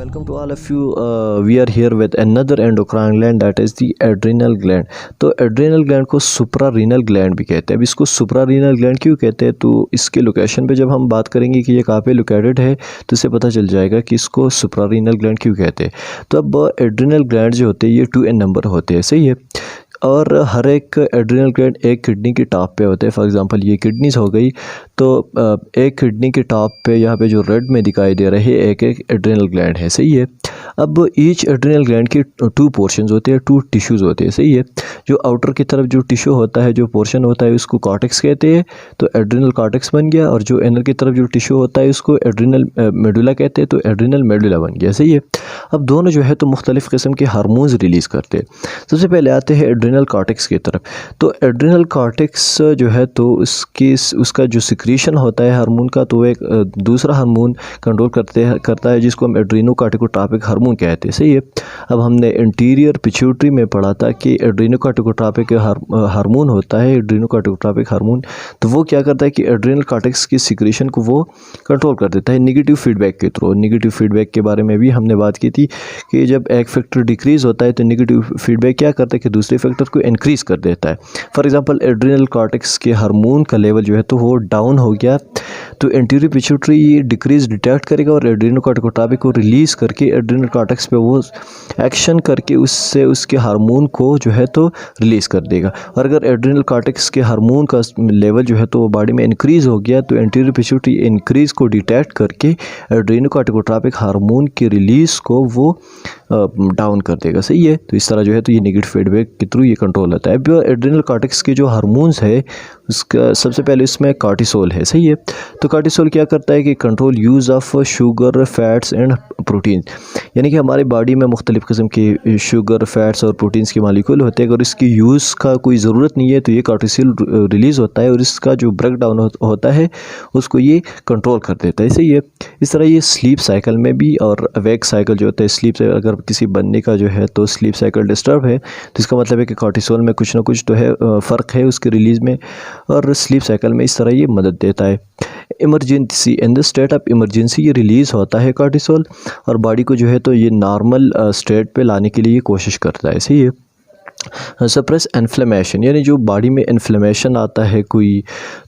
Welcome to all of you. We are here with another endocrine gland, that is the adrenal gland. तो adrenal gland को suprarenal gland भी कहते हैं। अब इसको suprarenal gland क्यों कहते हैं, तो इसके लोकेशन पे जब हम बात करेंगे कि ये कहाँ पे लोकेटेड है तो इससे पता चल जाएगा कि इसको suprarenal gland क्यों कहते हैं। तो अब adrenal gland जो होते हैं ये 2n नंबर होते हैं, सही है। और हर एक एड्रिनल ग्लैंड एक किडनी की टॉप पे होते हैं। फॉर एग्जांपल ये किडनीज हो गई, तो एक किडनी के टॉप पे यहाँ पे जो रेड में दिखाई दे रहे हैं एक एक एड्रिनल ग्लैंड है, सही है। अब ईच एड्रिनल ग्लैंड की 2 पोर्शंस होते हैं, 2 टिश्यूज़ होते हैं, सही है। जो आउटर की तरफ जो टिश्यू होता है, जो पोर्शन होता है उसको कॉर्टेक्स कहते हैं, तो एड्रिनल कॉर्टेक्स बन गया। और जो इनर की तरफ जो टिश्यू होता है उसको एड्रिनल मेडुला कहते हैं, तो एड्रिनल मेडुला बन गया, सही है। अब दोनों जो है तो मुख्तलिफ़ किस्म के हार्मोन्स रिलीज़ करते हैं। सबसे पहले आते हैं एड्रिनल कॉर्टेक्स की तरफ। तो एड्रिनल कॉर्टेक्स जो है तो उसका जो सिक्रीशन होता है हार्मोन का, तो एक दूसरा हार्मोन कंट्रोल करता है जिसको हम एड्रीनोकॉर्टिकोट्रॉपिक हार्मोन कहते हैं, सही है। अब हमने इंटीरियर पिट्यूटरी में पढ़ा था कि एड्रीनोकॉर्टिकोट्रॉपिक हार्मोन होता है, एड्रीनोकॉर्टिकोट्रॉपिक हार्मोन। तो वो क्या करता है कि एड्रिनल कॉर्टेक्स की सिक्रीशन को वो कंट्रोल कर देता है नेगेटिव फीडबैक के थ्रू। नेगेटिव फीडबैक के बारे में भी हमने बात की थी कि जब एक फैक्टर डिक्रीज़ होता है तो नेगेटिव फीडबैक क्या करता है कि दूसरे फैक्टर को इंक्रीज़ कर देता है। फॉर एग्जांपल एड्रिनल कॉर्टेक्स के हार्मोन का लेवल जो है तो वो डाउन हो गया, तो एंटीरियर पिट्यूटरी ये डिक्रीज डिटेक्ट करेगा और एड्रीनोकॉर्टिकोट्रॉपिक को रिलीज़ करके एड्रिनल कॉर्टेक्स पे वो एक्शन करके उससे उसके हार्मोन को जो है तो रिलीज़ कर देगा। और अगर एड्रिनल कॉर्टेक्स के हार्मोन का लेवल जो है तो बॉडी में इंक्रीज़ हो गया, तो एंटीरियर पिट्यूटरी इंक्रीज़ को डिटेक्ट करके एड्रीनोकॉर्टिकोट्रॉपिक हार्मोन के रिलीज़ को वो डाउन कर देगा, सही है। तो इस तरह जो है तो ये नेगेटिव फीडबैक के थ्रू ये कंट्रोल होता है। अब एड्रिनल कॉर्टेक्स के जो हार्मोन्स है उसका सबसे पहले इसमें कॉर्टिसोल है, सही है। तो कॉर्टिसोल क्या करता है कि control use of sugar, fats and protein, यानी कि हमारे बॉडी में मुख्तलिफ़ किस्म के शुगर, फैट्स और प्रोटीन्स के मालिक्यूल होते हैं। अगर इसकी यूज़ का कोई ज़रूरत नहीं है तो ये कॉर्टिसोल रिलीज़ होता है और इसका जो ब्रेक डाउन होता है उसको ये कंट्रोल कर देता है, सही है। इस तरह ये स्लीप साइकिल में भी, और वेक साइकिल जो होता है स्लीप से, अगर किसी बंदे का जो है तो स्लीप साइकिल डिस्टर्ब है तो इसका मतलब है कि कॉर्टिसोल में कुछ ना कुछ तो है फ़र्क है उसके रिलीज़ में, और स्लीप साइकिल में इस तरह ये मदद देता है। Emergency, in the state of emergency ये रिलीज़ होता है कॉर्टिसोल, और बॉडी को जो है तो ये नॉर्मल स्टेट पे लाने के लिए ये कोशिश करता है, सही है। सप्रेस इन्फ्लेमेशन, यानी जो बॉडी में इन्फ्लेमेशन आता है कोई,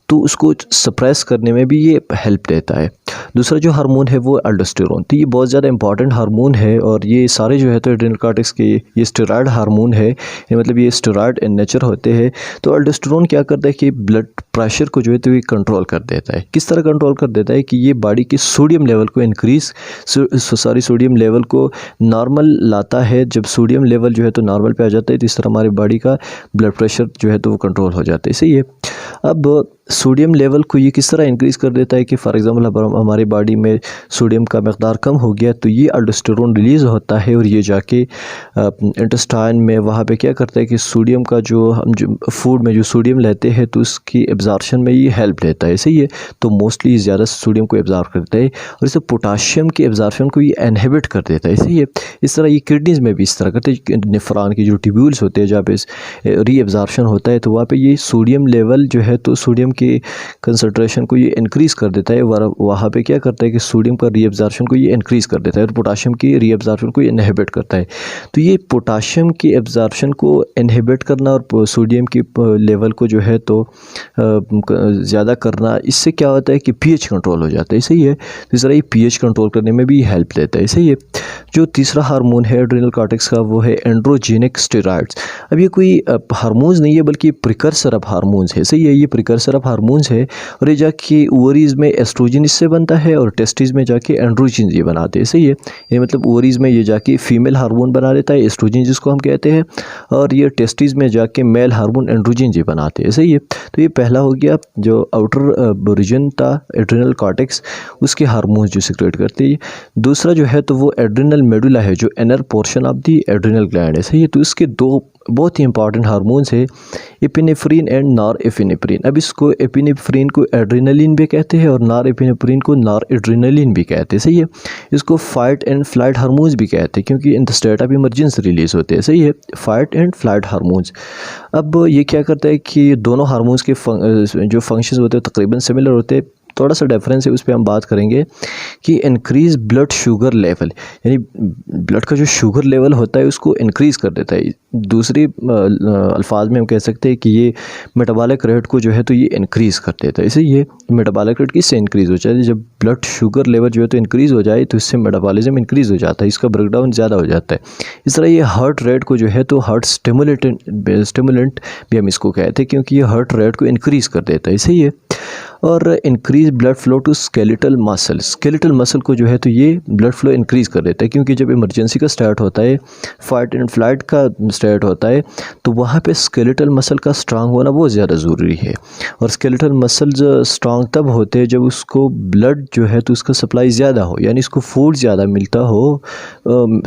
तो उसको सप्रेस करने में भी ये हेल्प देता है। दूसरा जो हार्मोन है वो अल्डोस्टेरोन, तो ये बहुत ज़्यादा इंपॉर्टेंट हार्मोन है, और ये सारे जो है तो एड्रिनल कॉर्टेक्स के ये स्टेरॉयड हार्मोन है, मतलब ये स्टेरॉयड इन नेचर होते हैं। तो अल्डोस्टेरोन क्या करता है कि ब्लड प्रेशर को जो है तो ये कंट्रोल कर देता है। किस तरह कंट्रोल कर देता है कि ये बॉडी के सोडियम लेवल को सोडियम लेवल को नॉर्मल लाता है। जब सोडियम लेवल जो है तो नॉर्मल पे आ जाता है तो इस तरह हमारी बॉडी का ब्लड प्रेशर जो है तो वो कंट्रोल हो जाता है, सही है। अब सोडियम लेवल को ये किस तरह इंक्रीज़ कर देता है कि फॉर एग्जांपल हमारी बॉडी में सोडियम का मकदार कम हो गया तो ये अल्डोस्टेरोन रिलीज़ होता है, और ये जाके इंटेस्टाइन में वहाँ पे क्या करता है कि सोडियम का जो हम जो फूड में जो सोडियम लेते हैं तो उसकी एब्जॉर्प्शन में ये हेल्प देता है, सही है। तो मोस्टली ज़्यादा सोडियम को एब्जॉर्ब करता है, और इससे पोटाशियम के एब्जॉर्प्शन को ये इनहिबिट कर देता है, सही है। इस तरह ये किडनीज़ में भी इस तरह करते हैं। नेफ्रॉन की जो ट्यूब्यूल्स होते हैं जहाँ पे री एब्जॉर्प्शन होता है तो वहाँ पे ये सोडियम लेवल जो है तो सोडियम के कंसंट्रेशन को ये इंक्रीज़ कर देता है, वहाँ पे क्या करता है कि सोडियम का रीअब्जॉर्प्शन को ये इंक्रीज़ कर देता है और पोटाशियम की रीअब्जॉर्प्शन को ये इनहिबिट करता है। तो ये पोटाशियम की एब्जॉर्प्शन को इनहिबिट करना और सोडियम की लेवल को जो है तो ज़्यादा करना, इससे क्या होता है कि पीएच कंट्रोल हो जाता है, सही है। तो इस तरह ये पीएच कंट्रोल करने में भी हेल्प देता है, सही है। जो तीसरा हार्मोन है एड्रिनल कॉर्टेक्स का वो है एंड्रोजेनिक स्टेरॉइड्स। अब ये कोई हार्मोन्स नहीं है बल्कि प्रिकर्सर ऑफ हार्मोन्स है, सही है। ये प्रिकर्सर ऑफ हार्मोन्स है, और ये जाके ओवरीज में एस्ट्रोजन इससे बनता है और टेस्टिस में जाके एंड्रोजन ये बनाते हैं, सही है। ये मतलब ओवरीज में ये जाके फीमेल हार्मोन बना देता है एस्ट्रोजन जिसको हम कहते हैं, और ये टेस्टिस में जाके मेल हार्मोन एंड्रोजन ये बनाते हैं, सही है। तो ये पहला हो गया जो आउटर रीजन था एड्रिनल कॉर्टेक्स, उसके हार्मोन्स जो सिक्रेट करते हैं। दूसरा जो है तो वो एड्रिनल मेडुला है जो inner portion of the adrenal gland है, सही है। तो इसके 2 बहुत ही इंपॉर्टेंट हार्मोन्स है, एपिनेफ्रिन एंड नॉरएपिनेफ्रिन। अब इसको एपिनेफ्रिन को एड्रेनलिन भी कहते हैं और नॉरएपिनेफ्रिन को नॉरएड्रेनलिन भी कहते हैं, सही है। इसको फाइट एंड फ्लाइट हार्मोन्स भी कहते हैं क्योंकि in the state of emergency release होते हैं, सही है, फाइट एंड फ्लाइट हार्मोन्स। अब ये क्या करता है कि दोनों हार्मोन्स के जो फंक्शंस होते हैं तकरीबन सिमिलर होते हैं, थोड़ा सा डिफरेंस है, उस पर हम बात करेंगे कि इंक्रीज़ ब्लड शुगर लेवल, यानी ब्लड का जो शुगर लेवल होता है उसको इंक्रीज़ कर देता है। दूसरी अल्फाज में हम कह सकते हैं कि ये मेटाबॉलिक रेट को जो है तो ये इंक्रीज़ कर देता है। इसे ये मेटाबॉलिक रेट किससे इंक्रीज़ हो जाता है, जब ब्लड शुगर लेवल जो है तो इंक्रीज़ हो जाए तो इससे मेटाबॉलिज्म इंक्रीज़ हो जाता है, इसका ब्रेकडाउन ज़्यादा हो जाता है। इस तरह ये हार्ट रेट को जो है तो हार्ट स्टिमुलेंट भी हम इसको कहते हैं, क्योंकि ये हार्ट रेट को इंक्रीज़ कर देता है। इसे ये और increase blood flow to skeletal muscle को जो है तो ये ब्लड फ्लो इंक्रीज़ कर देता है, क्योंकि जब इमरजेंसी का स्टार्ट होता है, फाइट एंड फ्लाइट का स्टार्ट होता है, तो वहाँ पे स्केलेटल मसल का स्ट्रांग होना बहुत ज़्यादा ज़रूरी है। और स्केलेटल मसल जो स्ट्रांग तब होते हैं जब उसको ब्लड जो है तो उसका सप्लाई ज़्यादा हो, यानी इसको फूड ज़्यादा मिलता हो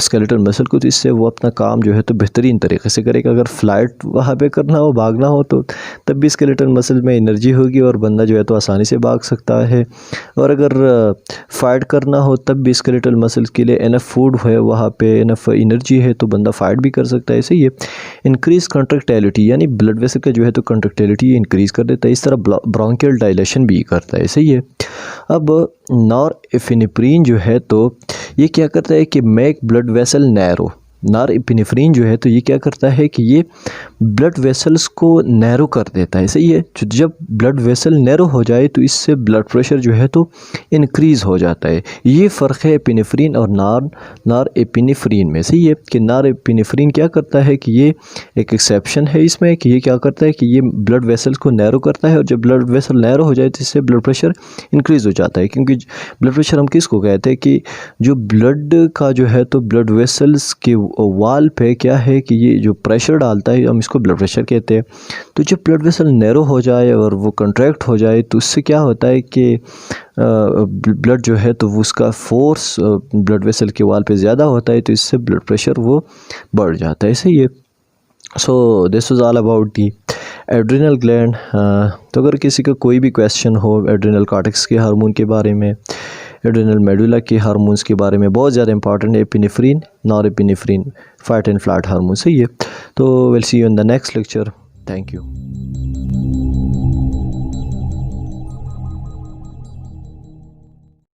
स्केलेटल मसल को, तो इससे वो अपना काम जो है तो बेहतरीन तरीके से करेगा। अगर फ़्लाइट वहाँ पे करना हो, भागना हो, तो तब भी स्केलेटल मसल में एनर्जी होगी और बंदा जो है तो आसानी से भाग सकता है। और अगर फाइट करना हो तब भी स्केलेटल मसल्स के लिए इनफ फूड है, वहाँ पे इनफ एनर्जी है, तो बंदा फाइट भी कर सकता है। ऐसे ही इंक्रीज कंट्रैक्टिलिटी, यानी ब्लड वेसल का जो है तो कंट्रैक्टिलिटी इंक्रीज़ कर देता है। इस तरह ब्रोंकियल डायलेशन भी करता है। ऐसे ही अब नॉरएपिनेफ्रिन जो है तो ये क्या करता है कि make blood vessel narrow. Norepinephrine जो है तो ये क्या करता है कि ये ब्लड वेसल्स को नैरो कर देता है। सही है, जब ब्लड वेसल नैरो हो जाए तो इससे ब्लड प्रेशर जो है तो इंक्रीज़ हो जाता है। ये फ़र्क है एपिनेफ्रिन और नॉरएपिनेफ्रिन में। सही है कि नॉरएपिनेफ्रिन क्या करता है कि ये एक एक्सेप्शन है इसमें, कि ये क्या करता है कि ये ब्लड वेसल्स को नैरो करता है, और जब ब्लड वेसल नैरो हो जाए तो इससे ब्लड प्रेशर इंक्रीज़ हो जाता है। क्योंकि ब्लड प्रेशर हम किसको कहते हैं कि जो ब्लड का जो है तो ब्लड वेसल्स के वाल पे क्या है कि ये जो प्रेशर डालता है, हम इसको ब्लड प्रेशर कहते हैं। तो जब ब्लड वेसल नैरो हो जाए और वो कंट्रैक्ट हो जाए तो उससे क्या होता है कि ब्लड जो है तो वो उसका फोर्स ब्लड वेसल के वाल पे ज़्यादा होता है, तो इससे ब्लड प्रेशर वो बढ़ जाता है। ऐसे ही so this was all about the adrenal gland. तो अगर किसी का कोई भी क्वेश्चन हो एड्रिनल कॉर्टेक्स के हार्मोन के बारे में, एड्रिनल मेडुला के हार्मोन्स के बारे में, बहुत ज़्यादा इंपॉर्टेंट है epinephrine, norepinephrine, fight and flight hormone. सही है, तो will see you in the next lecture. Thank you.